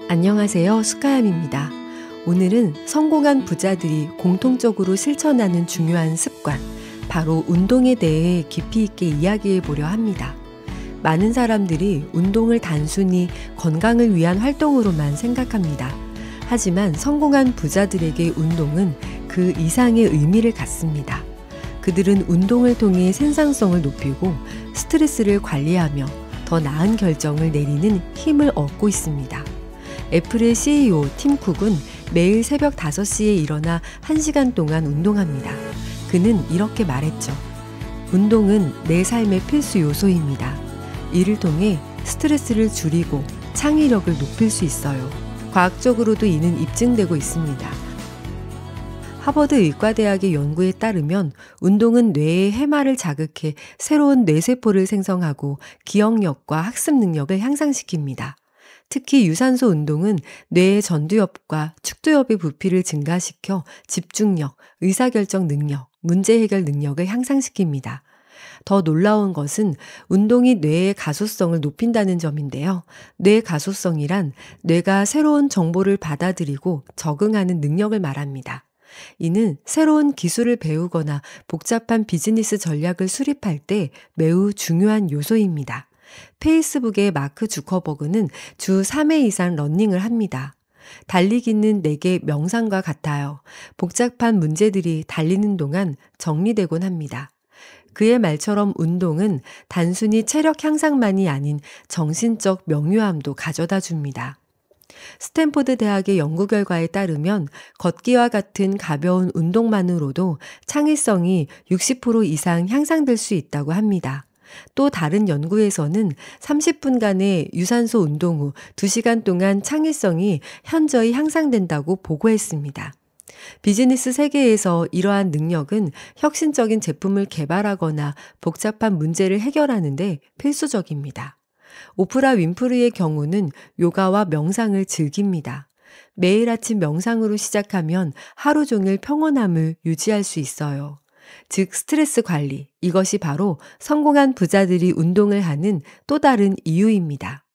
안녕하세요. 스카얌입니다. 오늘은 성공한 부자들이 공통적으로 실천하는 중요한 습관, 바로 운동에 대해 깊이 있게 이야기해 보려 합니다. 많은 사람들이 운동을 단순히 건강을 위한 활동으로만 생각합니다. 하지만 성공한 부자들에게 운동은 그 이상의 의미를 갖습니다. 그들은 운동을 통해 생산성을 높이고 스트레스를 관리하며 더 나은 결정을 내리는 힘을 얻고 있습니다. 애플의 CEO 팀 쿡은 매일 새벽 5시에 일어나 1시간 동안 운동합니다. 그는 이렇게 말했죠. 운동은 내 삶의 필수 요소입니다. 이를 통해 스트레스를 줄이고 창의력을 높일 수 있어요. 과학적으로도 이는 입증되고 있습니다. 하버드 의과대학의 연구에 따르면 운동은 뇌의 해마를 자극해 새로운 뇌세포를 생성하고 기억력과 학습 능력을 향상시킵니다. 특히 유산소 운동은 뇌의 전두엽과 축두엽의 부피를 증가시켜 집중력, 의사결정 능력, 문제 해결 능력을 향상시킵니다. 더 놀라운 것은 운동이 뇌의 가소성을 높인다는 점인데요. 뇌 가소성이란 뇌가 새로운 정보를 받아들이고 적응하는 능력을 말합니다. 이는 새로운 기술을 배우거나 복잡한 비즈니스 전략을 수립할 때 매우 중요한 요소입니다. 페이스북의 마크 주커버그는 주 3회 이상 러닝을 합니다. 달리기는 내게 명상과 같아요. 복잡한 문제들이 달리는 동안 정리되곤 합니다. 그의 말처럼 운동은 단순히 체력 향상만이 아닌 정신적 명료함도 가져다 줍니다. 스탠포드 대학의 연구 결과에 따르면 걷기와 같은 가벼운 운동만으로도 창의성이 60% 이상 향상될 수 있다고 합니다. 또 다른 연구에서는 30분간의 유산소 운동 후 2시간 동안 창의성이 현저히 향상된다고 보고했습니다. 비즈니스 세계에서 이러한 능력은 혁신적인 제품을 개발하거나 복잡한 문제를 해결하는 데 필수적입니다. 오프라 윈프리의 경우는 요가와 명상을 즐깁니다. 매일 아침 명상으로 시작하면 하루 종일 평온함을 유지할 수 있어요. 즉 스트레스 관리, 이것이 바로 성공한 부자들이 운동을 하는 또 다른 이유입니다.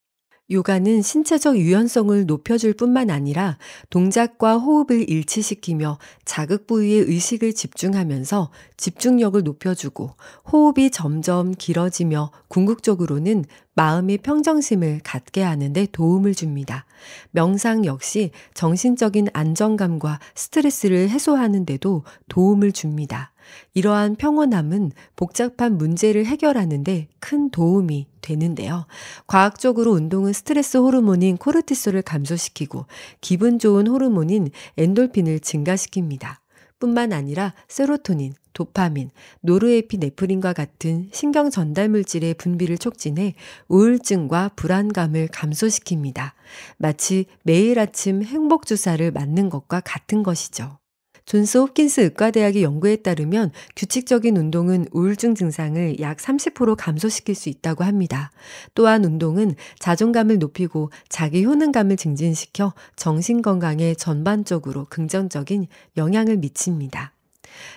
요가는 신체적 유연성을 높여줄 뿐만 아니라 동작과 호흡을 일치시키며 자극 부위에 의식을 집중하면서 집중력을 높여주고 호흡이 점점 길어지며 궁극적으로는 마음의 평정심을 갖게 하는 데 도움을 줍니다. 명상 역시 정신적인 안정감과 스트레스를 해소하는 데도 도움을 줍니다. 이러한 평온함은 복잡한 문제를 해결하는 데 큰 도움이 되는데요. 과학적으로 운동은 스트레스 호르몬인 코르티솔을 감소시키고 기분 좋은 호르몬인 엔돌핀을 증가시킵니다. 뿐만 아니라 세로토닌, 도파민, 노르에피네프린과 같은 신경 전달 물질의 분비를 촉진해 우울증과 불안감을 감소시킵니다. 마치 매일 아침 행복 주사를 맞는 것과 같은 것이죠. 존스 홉킨스 의과대학의 연구에 따르면 규칙적인 운동은 우울증 증상을 약 30% 감소시킬 수 있다고 합니다. 또한 운동은 자존감을 높이고 자기 효능감을 증진시켜 정신건강에 전반적으로 긍정적인 영향을 미칩니다.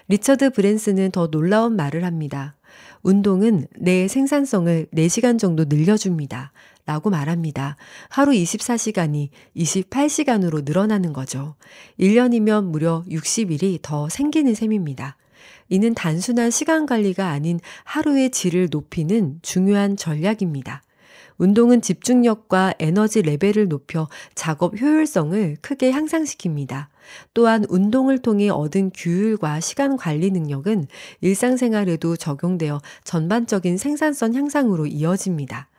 리처드 브랜슨은 더 놀라운 말을 합니다. 운동은 내 생산성을 4시간 정도 늘려줍니다. 라고 말합니다. 하루 24시간이 28시간으로 늘어나는 거죠. 1년이면 무려 60일이 더 생기는 셈입니다. 이는 단순한 시간 관리가 아닌 하루의 질을 높이는 중요한 전략입니다. 운동은 집중력과 에너지 레벨을 높여 작업 효율성을 크게 향상시킵니다. 또한 운동을 통해 얻은 규율과 시간 관리 능력은 일상생활에도 적용되어 전반적인 생산성 향상으로 이어집니다.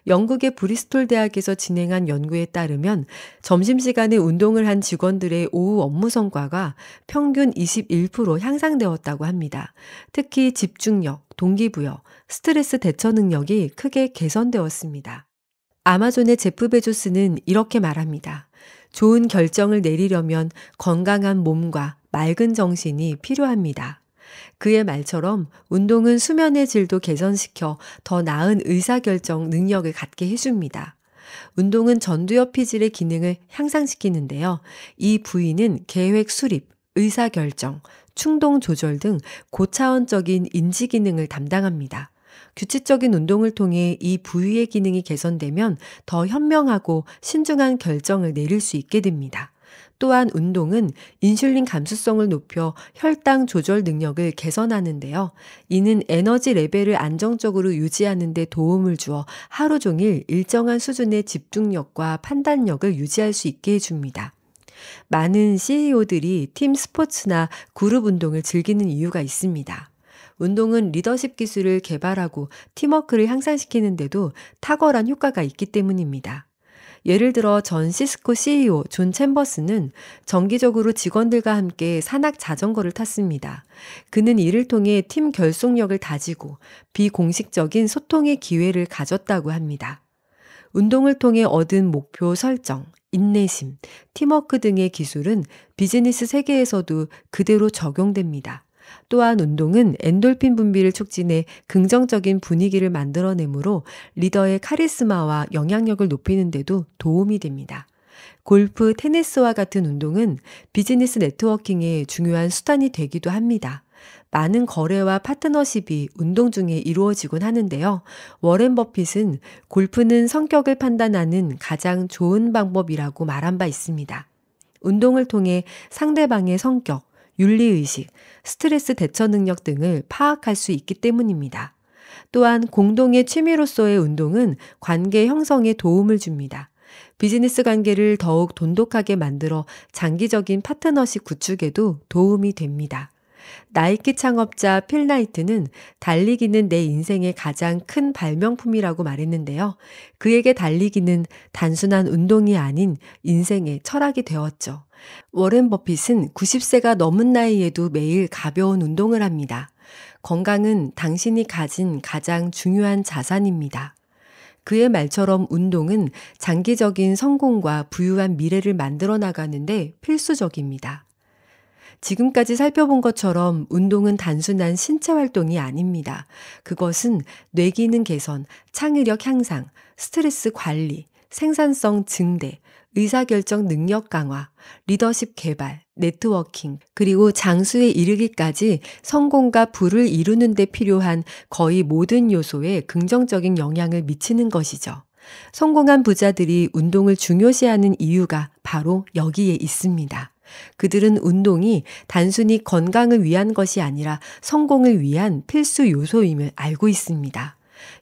영국의 브리스톨 대학에서 진행한 연구에 따르면 점심시간에 운동을 한 직원들의 오후 업무 성과가 평균 21% 향상되었다고 합니다. 특히 집중력, 동기부여, 스트레스 대처 능력이 크게 개선되었습니다. 아마존의 제프 베조스는 이렇게 말합니다. 좋은 결정을 내리려면 건강한 몸과 맑은 정신이 필요합니다. 그의 말처럼 운동은 수면의 질도 개선시켜 더 나은 의사결정 능력을 갖게 해줍니다. 운동은 전두엽 피질의 기능을 향상시키는데요. 이 부위는 계획 수립, 의사결정, 충동 조절 등 고차원적인 인지 기능을 담당합니다. 규칙적인 운동을 통해 이 부위의 기능이 개선되면 더 현명하고 신중한 결정을 내릴 수 있게 됩니다. 또한 운동은 인슐린 감수성을 높여 혈당 조절 능력을 개선하는데요. 이는 에너지 레벨을 안정적으로 유지하는 데 도움을 주어 하루 종일 일정한 수준의 집중력과 판단력을 유지할 수 있게 해줍니다. 많은 CEO들이 팀 스포츠나 그룹 운동을 즐기는 이유가 있습니다. 운동은 리더십 기술을 개발하고 팀워크를 향상시키는데도 탁월한 효과가 있기 때문입니다. 예를 들어 전 시스코 CEO 존 챔버스는 정기적으로 직원들과 함께 산악 자전거를 탔습니다. 그는 이를 통해 팀 결속력을 다지고 비공식적인 소통의 기회를 가졌다고 합니다. 운동을 통해 얻은 목표 설정, 인내심, 팀워크 등의 기술은 비즈니스 세계에서도 그대로 적용됩니다. 또한 운동은 엔돌핀 분비를 촉진해 긍정적인 분위기를 만들어내므로 리더의 카리스마와 영향력을 높이는 데도 도움이 됩니다. 골프, 테니스와 같은 운동은 비즈니스 네트워킹의 중요한 수단이 되기도 합니다. 많은 거래와 파트너십이 운동 중에 이루어지곤 하는데요. 워렌 버핏은 골프는 성격을 판단하는 가장 좋은 방법이라고 말한 바 있습니다. 운동을 통해 상대방의 성격, 윤리의식, 스트레스 대처 능력 등을 파악할 수 있기 때문입니다. 또한 공동의 취미로서의 운동은 관계 형성에 도움을 줍니다. 비즈니스 관계를 더욱 돈독하게 만들어 장기적인 파트너십 구축에도 도움이 됩니다. 나이키 창업자 필 나이트는 달리기는 내 인생의 가장 큰 발명품이라고 말했는데요. 그에게 달리기는 단순한 운동이 아닌 인생의 철학이 되었죠. 워렌 버핏은 90세가 넘은 나이에도 매일 가벼운 운동을 합니다. 건강은 당신이 가진 가장 중요한 자산입니다. 그의 말처럼 운동은 장기적인 성공과 부유한 미래를 만들어 나가는데 필수적입니다. 지금까지 살펴본 것처럼 운동은 단순한 신체 활동이 아닙니다. 그것은 뇌 기능 개선, 창의력 향상, 스트레스 관리, 생산성 증대, 의사결정 능력 강화, 리더십 개발, 네트워킹, 그리고 장수에 이르기까지 성공과 부를 이루는 데 필요한 거의 모든 요소에 긍정적인 영향을 미치는 것이죠. 성공한 부자들이 운동을 중요시하는 이유가 바로 여기에 있습니다. 그들은 운동이 단순히 건강을 위한 것이 아니라 성공을 위한 필수 요소임을 알고 있습니다.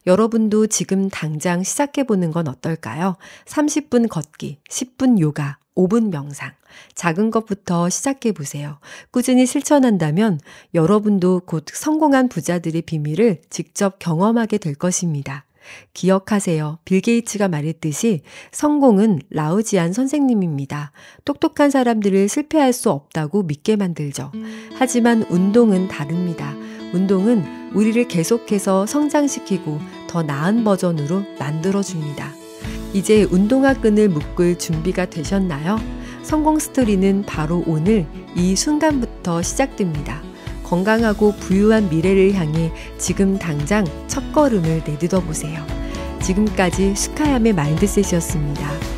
여러분도 지금 당장 시작해보는 건 어떨까요? 30분 걷기, 10분 요가, 5분 명상. 작은 것부터 시작해보세요. 꾸준히 실천한다면 여러분도 곧 성공한 부자들의 비밀을 직접 경험하게 될 것입니다. 기억하세요. 빌 게이츠가 말했듯이 성공은 라오지안 선생님입니다. 똑똑한 사람들을 실패할 수 없다고 믿게 만들죠. 하지만 운동은 다릅니다. 운동은 우리를 계속해서 성장시키고 더 나은 버전으로 만들어줍니다. 이제 운동화 끈을 묶을 준비가 되셨나요? 성공 스토리는 바로 오늘 이 순간부터 시작됩니다. 건강하고 부유한 미래를 향해 지금 당장 첫걸음을 내딛어 보세요. 지금까지 슈카얌의 마인드셋이었습니다.